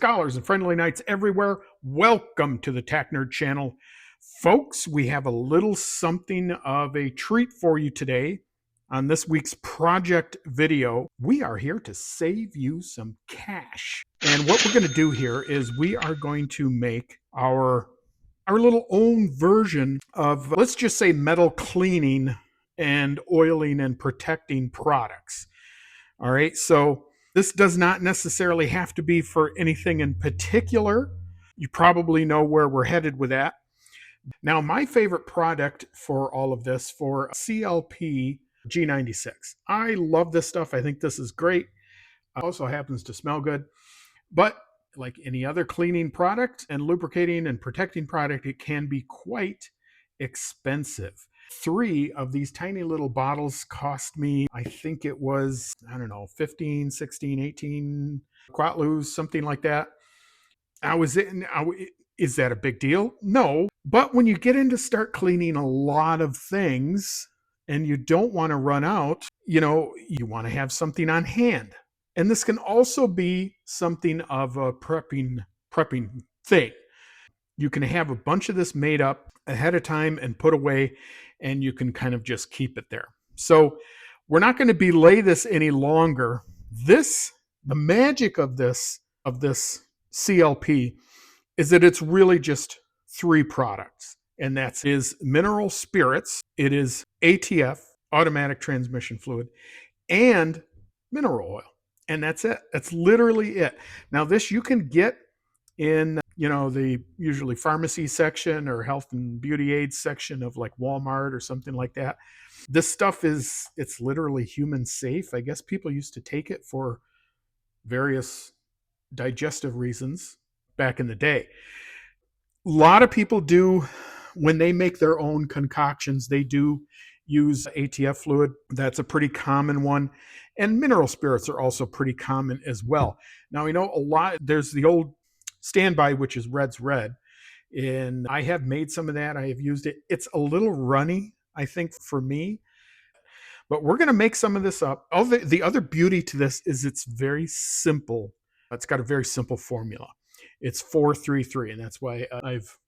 scholars and friendly knights everywhere. Welcome to the Tac Nerd channel. Folks, we have a little something of a treat for you today. On this week's project video, we are here to save you some cash. And what we're going to do here is we are going to make our little own version of, let's just say, metal cleaning and oiling and protecting products. All right, so this does not necessarily have to be for anything in particular. You probably know where we're headed with that. Now, my favorite product for all of this, for CLP G96. I love this stuff. I think this is great. It also happens to smell good. But like any other cleaning product and lubricating and protecting product, it can be quite expensive. 3 of these tiny little bottles cost me, I think it was, I don't know, 15, 16, 18 quatlus, something like that. Is that a big deal? No. But when you get into start cleaning a lot of things and you don't want to run out, you want to have something on hand. And this can also be something of a prepping thing. You can have a bunch of this made up ahead of time and put away, and you can kind of just keep it there. So we're not going to belay this any longer. The magic of this CLP is that it's really just 3 products, and that is mineral spirits, it is ATF, automatic transmission fluid, and mineral oil. And that's it. That's literally it. Now, this you can get in, the usually pharmacy section or health and beauty aids section of like Walmart or something like that. This stuff it's literally human safe. I guess people used to take it for various digestive reasons back in the day. A lot of people do, when they make their own concoctions, they do use ATF fluid. That's a pretty common one. And mineral spirits are also pretty common as well. Now, there's the old standby, which is Red's Red. And I have made some of that. I have used it. It's a little runny, I think, for me. But we're going to make some of this up. The other beauty to this is it's very simple. It's got a very simple formula. It's 433, and that's why I've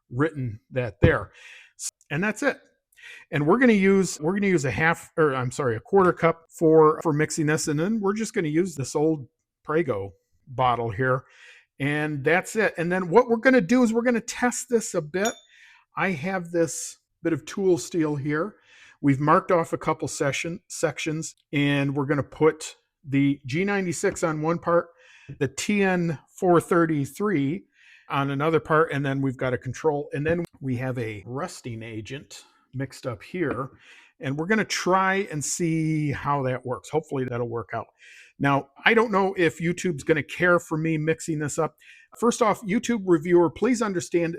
written that there. And that's it. And we're going to use a quarter cup for mixing this, and then we're just going to use this old Prego bottle here, and that's it. And then what we're going to do is we're going to test this a bit. I have this bit of tool steel here. We've marked off a couple sections, and we're going to put the G96 on one part, the TN433 on another part, and then we've got a control, and then we have a rusting agent mixed up here, and we're going to try and see how that works. Hopefully that'll work out. Now, I don't know if YouTube's going to care for me mixing this up. First off, YouTube reviewer, please understand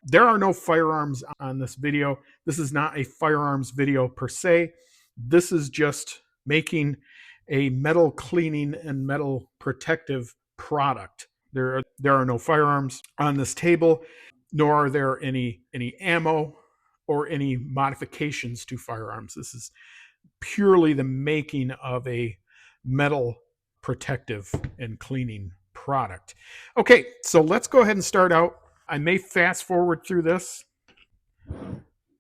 there are no firearms on this video. This is not a firearms video per se. This is just making a metal cleaning and metal protective product. There are no firearms on this table, nor are there any ammo or any modifications to firearms. This is purely the making of a metal protective and cleaning product. Okay, so let's go ahead and start out. I may fast forward through this.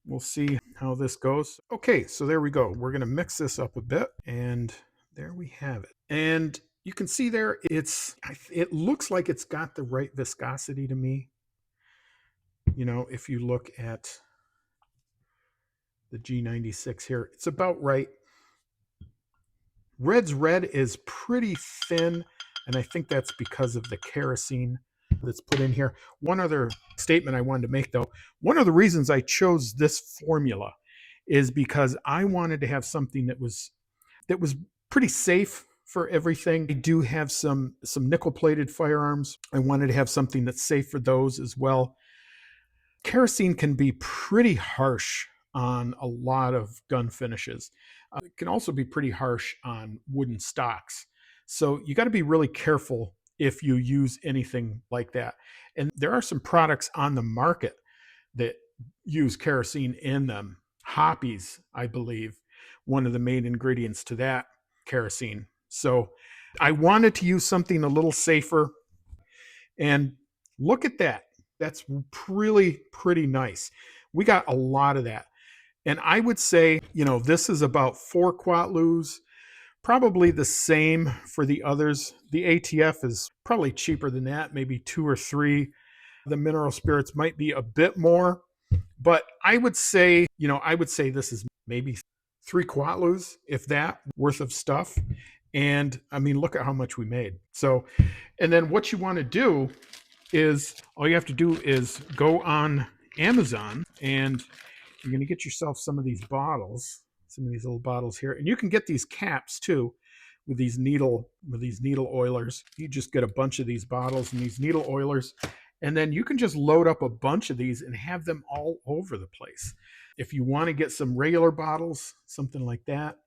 We'll see how this goes. Okay, so there we go. We're going to mix this up a bit, and there we have it. And you can see there, it looks like it's got the right viscosity to me. If you look at the G96 here, it's about right. Red's Red is pretty thin, and I think that's because of the kerosene that's put in here. One other statement I wanted to make, though. One of the reasons I chose this formula is because I wanted to have something that was pretty safe for everything. I do have some nickel-plated firearms. I wanted to have something that's safe for those as well. Kerosene can be pretty harsh on a lot of gun finishes. It can also be pretty harsh on wooden stocks. So you got to be really careful if you use anything like that. And there are some products on the market that use kerosene in them. Hoppies, I believe, one of the main ingredients to that, kerosene. So I wanted to use something a little safer. And look at that. That's really pretty nice. We got a lot of that. And I would say, this is about 4 quatlus, probably the same for the others. The ATF is probably cheaper than that, maybe 2 or 3. The mineral spirits might be a bit more, but I would say this is maybe 3 quatlus, if that, worth of stuff. And I mean, look at how much we made. So, and then what you want to do is all you have to do is go on Amazon and you're going to get yourself some of these bottles, some of these little bottles here, and you can get these caps too with these needle oilers. You just get a bunch of these bottles and these needle oilers, and then you can just load up a bunch of these and have them all over the place. If you want to get some regular bottles, something like that,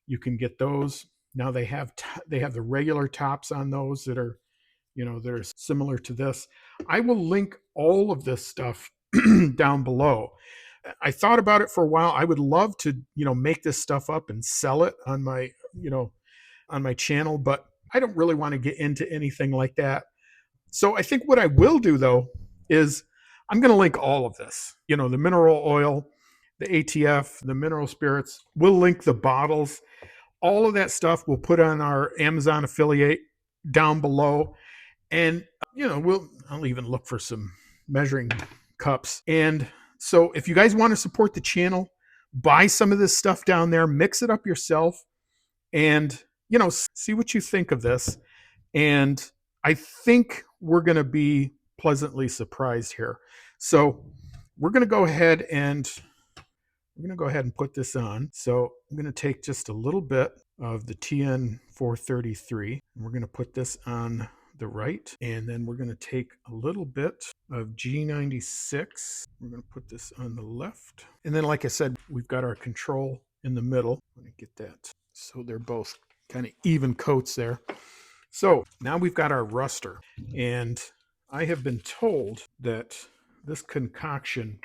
you can get those. Now they have the regular tops on those that are similar to this. I will link all of this stuff down below. I thought about it for a while. I would love to, make this stuff up and sell it on my channel, but I don't really want to get into anything like that. So I think what I will do though is I'm going to link all of this, the mineral oil, the ATF, the mineral spirits. We'll link the bottles. All of that stuff we'll put on our Amazon affiliate down below. And, I'll even look for some measuring cups. And so if you guys want to support the channel, buy some of this stuff down there, mix it up yourself, and, see what you think of this. And I think we're going to be pleasantly surprised here. So we're going to go ahead and put this on. So I'm going to take just a little bit of the TN433. And we're going to put this on the right, and then we're going to take a little bit of G96. We're going to put this on the left, and then like I said, we've got our control in the middle. Let me get that so they're both kind of even coats there. So now we've got our ruster, and I have been told that this concoction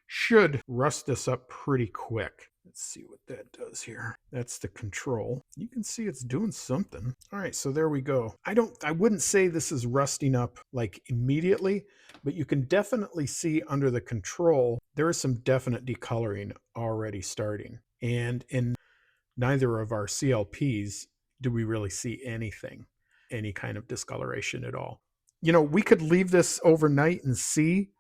should rust this up pretty quick. Let's see what that does here. That's the control. You can see it's doing something. All right, so there we go. I wouldn't say this is rusting up like immediately, but you can definitely see under the control, there is some definite decoloring already starting. And in neither of our CLPs do we really see anything, any kind of discoloration at all. We could leave this overnight and see,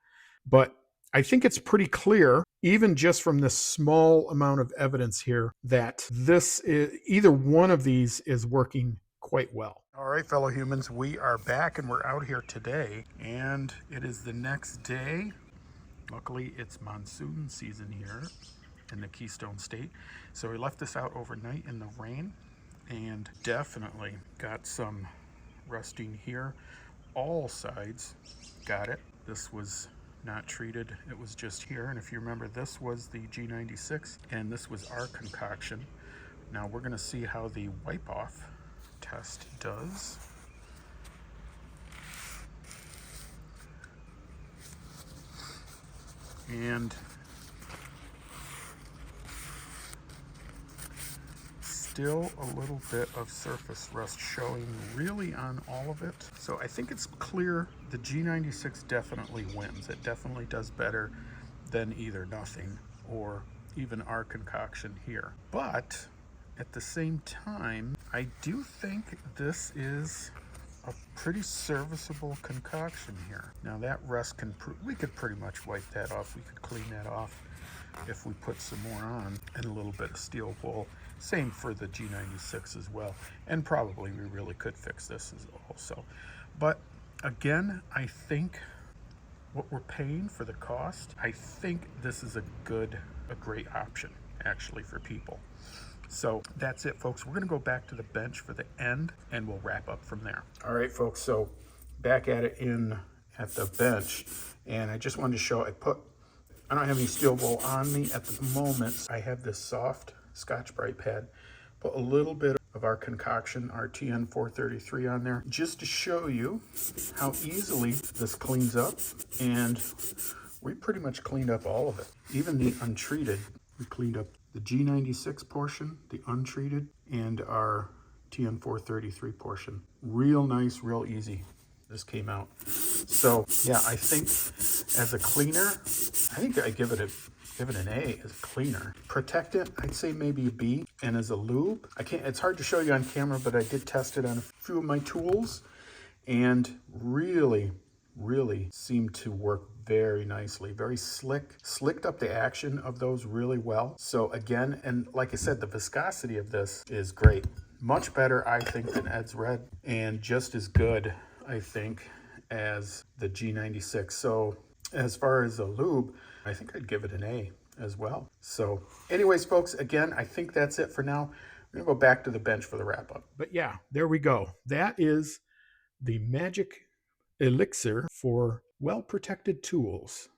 but I think it's pretty clear, even just from this small amount of evidence here, that either one of these is working quite well. All right, fellow humans, we are back and we're out here today, and it is the next day. Luckily, it's monsoon season here in the Keystone State. So we left this out overnight in the rain, and definitely got some rusting here. All sides got it. This was not treated, it was just here. And if you remember, this was the G96 and this was our concoction. Now we're going to see how the wipe off test does. And still a little bit of surface rust showing really on all of it. So I think it's clear the G96 definitely wins. It definitely does better than either nothing or even our concoction here. But at the same time, I do think this is a pretty serviceable concoction here. Now that rust we could pretty much wipe that off. We could clean that off if we put some more on and a little bit of steel wool. Same for the G96 as well. And probably we really could fix this as also. But again, I think what we're paying for the cost, I think this is a great option actually for people. So that's it, folks. We're gonna go back to the bench for the end and we'll wrap up from there. All right, folks, so back at it at the bench, and I just wanted to show, I don't have any steel wool on me at the moment. I have this soft Scotch-Brite pad. Put a little bit of our concoction, our TN433 on there, just to show you how easily this cleans up. And we pretty much cleaned up all of it. Even the untreated, we cleaned up the G96 portion, the untreated, and our TN433 portion. Real nice, real easy. This came out. So yeah, I think as a cleaner, I think I give it an A as a cleaner. Protectant, I'd say maybe a B. And as a lube, it's hard to show you on camera, but I did test it on a few of my tools and really seemed to work very nicely. Very slicked up the action of those really well. So again, and like I said, the viscosity of this is great. Much better, I think, than Ed's Red, and just as good, I think, as the G96. So as far as a lube, I think I'd give it an A as well. So anyways, folks, again, I think that's it for now. We're gonna go back to the bench for the wrap up. But yeah, there we go. That is the magic elixir for well-protected tools,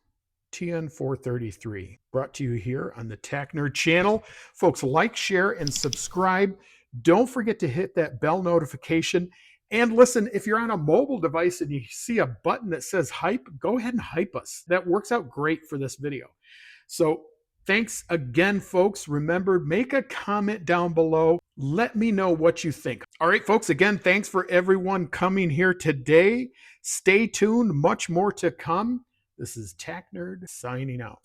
TN433, brought to you here on the Tac Nerd channel. Folks, like, share, and subscribe. Don't forget to hit that bell notification. And listen, if you're on a mobile device and you see a button that says hype, go ahead and hype us. That works out great for this video. So thanks again, folks. Remember, make a comment down below. Let me know what you think. All right, folks, again, thanks for everyone coming here today. Stay tuned, much more to come. This is Tac Nerd signing out.